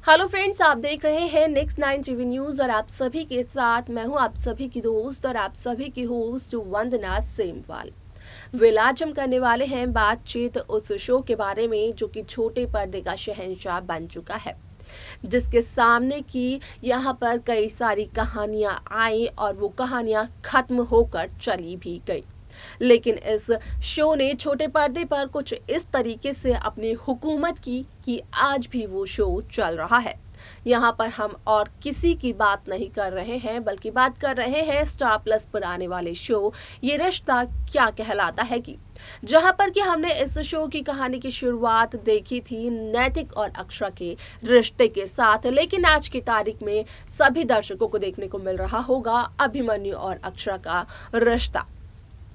Hello friends, आप देख रहे हैं नेक्स्ट 9 टीवी न्यूज और आप सभी के साथ मैं हूं आप सभी की दोस्त और आप सभी की होस्ट वंदना सेमवाल। आज हम करने वाले हैं बातचीत उस शो के बारे में जो कि छोटे पर्दे का शहंशाह बन चुका है, जिसके सामने की यहाँ पर कई सारी कहानियां आई और वो कहानियां खत्म होकर चली भी गई। लेकिन इस शो ने छोटे पर्दे पर कुछ इस तरीके से अपनी हुकूमत की कि आज भी वो शो चल रहा है। यहाँ पर हम और किसी की बात नहीं कर रहे हैं, बल्कि बात कर रहे हैं स्टार प्लस पर आने वाले शो ये रिश्ता क्या कहलाता है की, जहां पर कि हमने इस शो की कहानी की शुरुआत देखी थी नैतिक और अक्षरा के रिश्ते के साथ। लेकिन आज की तारीख में सभी दर्शकों को देखने को मिल रहा होगा अभिमन्यु और अक्षरा का रिश्ता,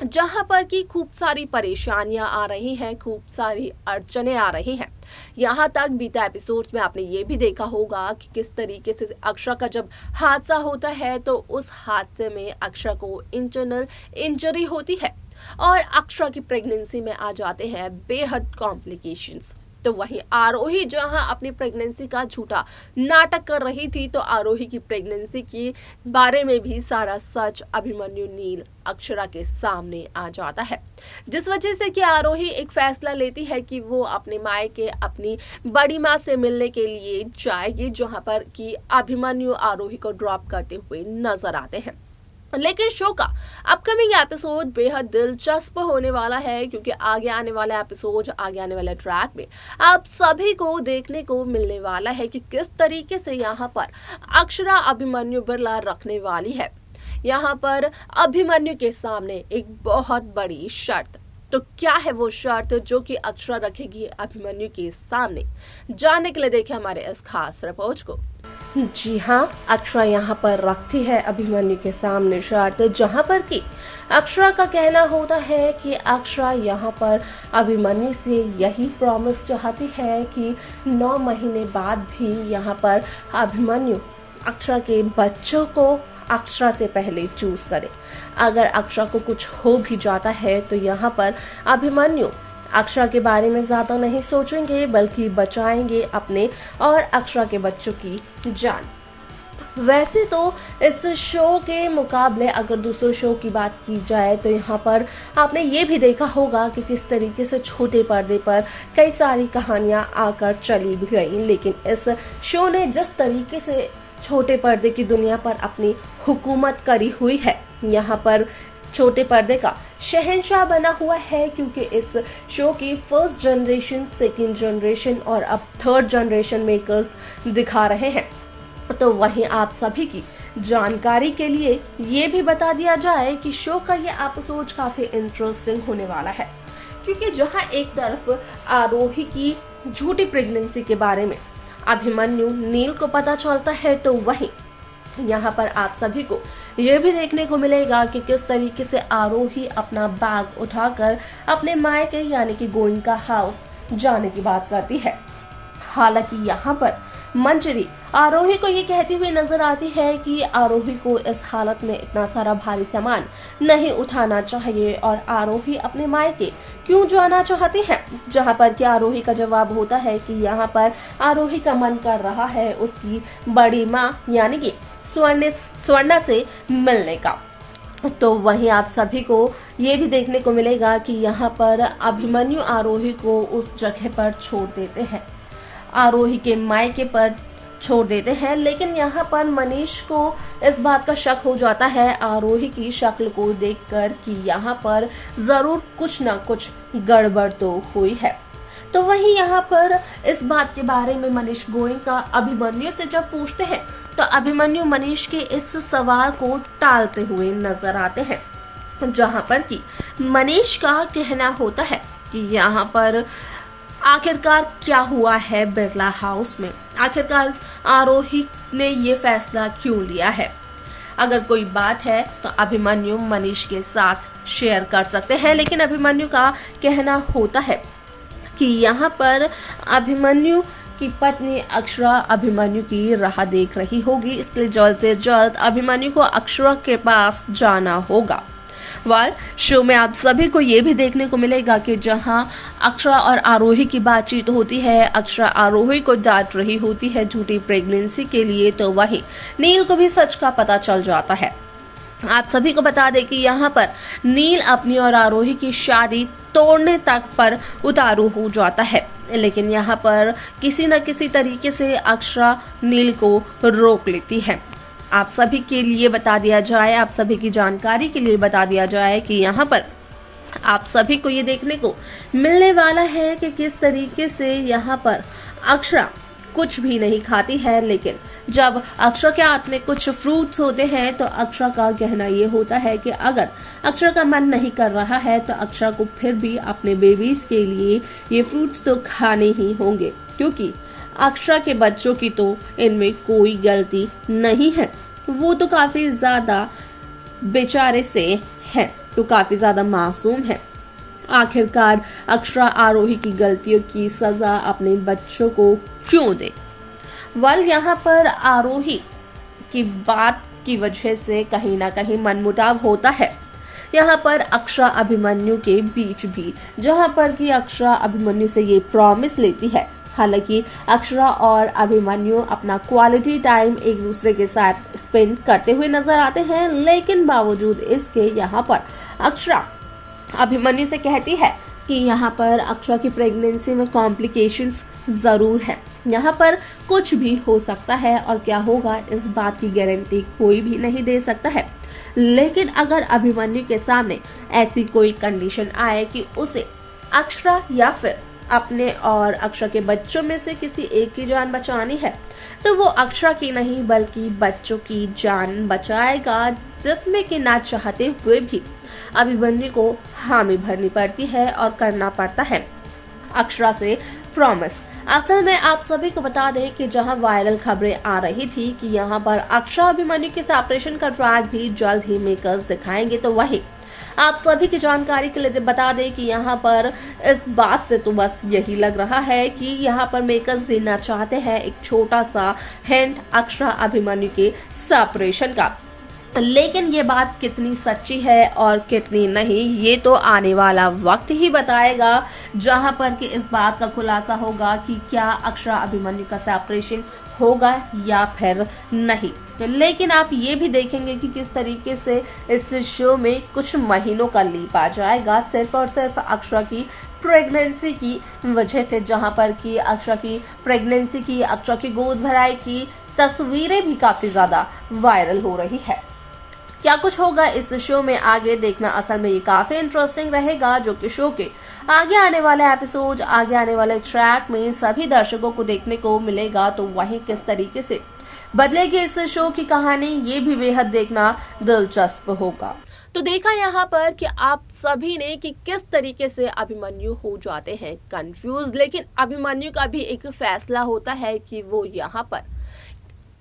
जहां पर कि खूब सारी परेशानियां आ रही हैं, खूब सारी अड़चने आ रही हैं। यहाँ तक बीते एपिसोड में आपने ये भी देखा होगा कि किस तरीके से अक्षरा का जब हादसा होता है तो उस हादसे में अक्षरा को इंटरनल इंजरी होती है और अक्षरा की प्रेगनेंसी में आ जाते हैं बेहद कॉम्प्लिकेशंस। तो वहीं आरोही जहां अपनी प्रेगनेंसी का झूठा नाटक कर रही थी, तो आरोही की प्रेगनेंसी के बारे में भी सारा सच अभिमन्यु नील अक्षरा के सामने आ जाता है, जिस वजह से कि आरोही एक फैसला लेती है कि वो अपने मायके अपनी बड़ी माँ से मिलने के लिए जाएगी, जहां पर कि अभिमन्यु आरोही को ड्रॉप करते हुए नजर आते हैं। लेकिन शो का अपकमिंग एपिसोड बेहद दिलचस्प होने वाला है, क्योंकि आगे आने वाला एपिसोड, आगे आने वाले ट्रैक में आप सभी को देखने को मिलने वाला है कि किस तरीके से यहाँ पर अक्षरा अभिमन्यु बिरला रखने वाली है। यहाँ पर अभिमन्यु के सामने एक बहुत बड़ी शर्त, तो क्या है वो शर्त जो कि अक्षरा रखेगी अभिमन्यु के सामने, जानने के लिए देखें हमारे इस खास रिपोर्ट को। जी हाँ, अक्षरा यहाँ पर रखती है अभिमन्यु के सामने शर्त, जहाँ पर कि अक्षरा का कहना होता है कि अक्षरा यहाँ पर अभिमन्यु से यही प्रॉमिस चाहती है कि 9 महीने बाद भी यहाँ पर अभिमन्यु अक्षरा के बच्चों को अक्षरा से पहले चूज करे। अगर अक्षरा को कुछ हो भी जाता है तो यहाँ पर अभिमन्यु अक्षरा के बारे में ज्यादा नहीं सोचेंगे, बल्कि बचाएंगे अपने और अक्षरा के बच्चों की जान। वैसे तो इस शो के मुकाबले अगर दूसरे शो की बात की जाए तो यहाँ पर आपने ये भी देखा होगा कि किस तरीके से छोटे पर्दे पर कई सारी कहानियां आकर चली भी गई। लेकिन इस शो ने जिस तरीके से छोटे पर्दे की दुनिया पर अपनी हुकूमत करी हुई है, यहाँ पर छोटे पर्दे का शहंशाह बना हुआ है, क्योंकि इस शो की फर्स्ट जनरेशन, सेकंड जनरेशन और अब थर्ड जनरेशन मेकर्स दिखा रहे हैं। तो वहीं आप सभी की जानकारी के लिए ये भी बता दिया जाए कि शो का ये एपिसोड काफी इंटरेस्टिंग होने वाला है, क्योंकि जहां एक तरफ आरोही की झूठी प्रेगनेंसी के बारे में अभिमन्यु नील को पता चलता है, तो वहीं यहाँ पर आप सभी को यह भी देखने को मिलेगा कि किस तरीके से आरोही अपना बैग उठाकर अपने मायके यानी कि गोइंका हाउस जाने की बात करती है। हालांकि यहाँ पर मंजरी आरोही को ये कहती हुई नजर आती है कि आरोही को इस हालत में इतना सारा भारी सामान नहीं उठाना चाहिए और आरोही अपने मायके क्यों जाना चाहती है, जहां पर कि आरोही का जवाब होता है कि यहाँ पर आरोही का मन कर रहा है उसकी बड़ी माँ यानी कि स्वर्णा से मिलने का। तो वहीं आप सभी को ये भी देखने को मिलेगा कि यहाँ पर अभिमन्यु आरोही को उस जगह पर छोड़ देते हैं, आरोही के मायके पर छोड़ देते हैं। लेकिन यहाँ पर मनीष को इस बात का शक हो जाता है आरोही की शक्ल को देखकर कि यहाँ पर जरूर कुछ ना कुछ गड़बड़ तो हुई है। तो वहीं यहाँ पर इस बात के बारे में मनीष गोयनका अभिमन्यु से जब पूछते हैं तो अभिमन्यु मनीष के इस सवाल को टालते हुए नजर आते हैं, जहाँ पर कि मनीष का कहना होता है कि यहाँ पर आखिरकार क्या हुआ है बिरला हाउस में, आखिरकार आरोही ने ये फैसला क्यों लिया है। अगर कोई बात है तो अभिमन्यु मनीष के साथ शेयर कर सकते हैं, लेकिन अभिमन्यु का कहना होता है कि यहाँ पर अभिमन्यु की पत्नी अक्षरा अभिमन्यु की राह देख रही होगी, इसलिए जल्द से जल्द अभिमन्यु को अक्षरा के पास जाना होगा। शो में आप सभी को ये भी देखने को मिलेगा कि जहां अक्षरा और आरोही की बातचीत होती है, अक्षरा आरोही को डांट रही होती है झूठी प्रेगनेंसी के लिए, तो वहीं नील को भी सच का पता चल जाता है। आप सभी को बता दें कि यहाँ पर नील अपनी और आरोही की शादी तोड़ने तक पर उतारू हो जाता है, लेकिन यहाँ पर किसी न किसी तरीके से अक्षरा नील को रोक लेती है। आप सभी के लिए बता दिया जाए, आप सभी की जानकारी के लिए बता दिया जाए कि यहाँ पर आप सभी को ये देखने को मिलने वाला है कि किस तरीके से यहाँ पर अक्षरा कुछ भी नहीं खाती है, लेकिन जब अक्षरा के हाथ में कुछ फ्रूट्स होते हैं तो अक्षरा का कहना ये होता है कि अगर अक्षरा का मन नहीं कर रहा है तो अक्षरा को फिर भी अपने बेबीज के लिए ये फ्रूट्स तो खाने ही होंगे, क्योंकि अक्षरा के बच्चों की तो इनमें कोई गलती नहीं है। वो तो काफी ज्यादा बेचारे से है, तो काफी ज्यादा मासूम है। आखिरकार अक्षरा आरोही की गलतियों की सजा अपने बच्चों को क्यों दे? यहाँ पर आरोही की बात की वजह से कहीं ना कहीं मनमुटाव होता है यहाँ पर अक्षरा अभिमन्यु के बीच भी, जहाँ पर कि अक्षरा अभिमन्यु से ये प्रॉमिस लेती है। हालांकि अक्षरा और अभिमन्यु अपना क्वालिटी टाइम एक दूसरे के साथ स्पेंड करते हुए नजर आते हैं, लेकिन बावजूद इसके यहाँ पर अक्षरा अभिमन्यु से कहती है कि यहाँ पर अक्षरा की प्रेगनेंसी में कॉम्प्लिकेशंस जरूर है, यहाँ पर कुछ भी हो सकता है और क्या होगा इस बात की गारंटी कोई भी नहीं दे सकता है। लेकिन अगर अभिमन्यु के सामने ऐसी कोई कंडीशन आए कि उसे अक्षरा या फिर अपने और अक्षरा के बच्चों में से किसी एक की जान बचानी है, तो वो अक्षरा की नहीं बल्कि बच्चों की जान बचाएगा, जिसमें कि ना चाहते हुए भी अभिमन्यु को हामी भरनी पड़ती है और करना पड़ता है अक्षरा से प्रॉमिस। असल में आप सभी को बता दें कि जहां वायरल खबरें आ रही थी कि यहाँ पर अक्षरा अभिमन्यु के सेपरेशन का ट्रैक भी जल्द ही मेकर्स दिखाएंगे, तो वही आप सभी की जानकारी के लिए बता दें कि यहाँ पर इस बात से तो बस यही लग रहा है कि यहाँ पर मेकर्स देना चाहते हैं एक छोटा सा हिंट अक्षरा अभिमन्यु के सेपरेशन का। लेकिन ये बात कितनी सच्ची है और कितनी नहीं, ये तो आने वाला वक्त ही बताएगा, जहां पर कि इस बात का खुलासा होगा कि क्या अक्षरा अभिमन्यु का सेपरेशन होगा या फिर नहीं। लेकिन आप ये भी देखेंगे कि किस तरीके से इस शो में कुछ महीनों का लीप आ जाएगा सिर्फ और सिर्फ अक्षरा की प्रेगनेंसी की वजह से, जहां पर कि अक्षरा की प्रेगनेंसी की, अक्षरा की गोद भराई की तस्वीरें भी काफी ज्यादा वायरल हो रही है। क्या कुछ होगा इस शो में आगे देखना असल में ये काफी इंटरेस्टिंग रहेगा, जो कि शो के आगे आने वाले एपिसोड, आगे आने वाले ट्रैक में सभी दर्शकों को देखने को मिलेगा। तो वहीं किस तरीके से बदलेगी इस शो की कहानी, ये भी बेहद देखना दिलचस्प होगा। तो देखा यहाँ पर कि आप सभी ने कि किस तरीके से अभिमन्यु हो जाते हैं कंफ्यूज, लेकिन अभिमन्यु का भी एक फैसला होता है कि वो यहाँ पर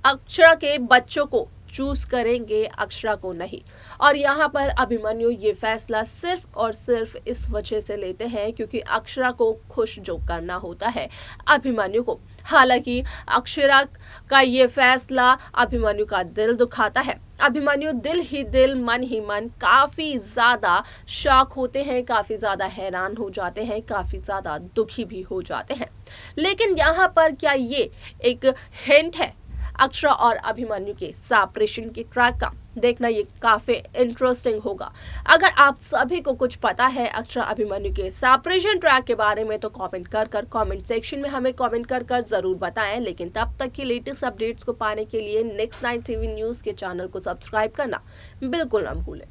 अक्षरा के बच्चों को चूज करेंगे, अक्षरा को नहीं। और यहाँ पर अभिमन्यु ये फैसला सिर्फ और सिर्फ इस वजह से लेते हैं क्योंकि अक्षरा को खुश जो करना होता है अभिमन्यु को। हालांकि अक्षरा का ये फैसला अभिमन्यु का दिल दुखाता है। अभिमन्यु दिल ही दिल, मन ही मन काफी ज्यादा शॉक होते हैं, काफी ज्यादा हैरान हो जाते हैं, काफी ज्यादा दुखी भी हो जाते हैं। लेकिन यहाँ पर क्या ये एक हिंट है अक्षरा और अभिमन्यु के सेपरेशन के ट्रैक का? देखना ये काफी इंटरेस्टिंग होगा। अगर आप सभी को कुछ पता है अक्षरा अभिमन्यु के सेपरेशन ट्रैक के बारे में तो कमेंट कर कमेंट सेक्शन में हमें कमेंट कर जरूर बताएं। लेकिन तब तक की लेटेस्ट अपडेट्स को पाने के लिए Next 9 TV न्यूज के चैनल को सब्सक्राइब करना बिल्कुल न भूलें।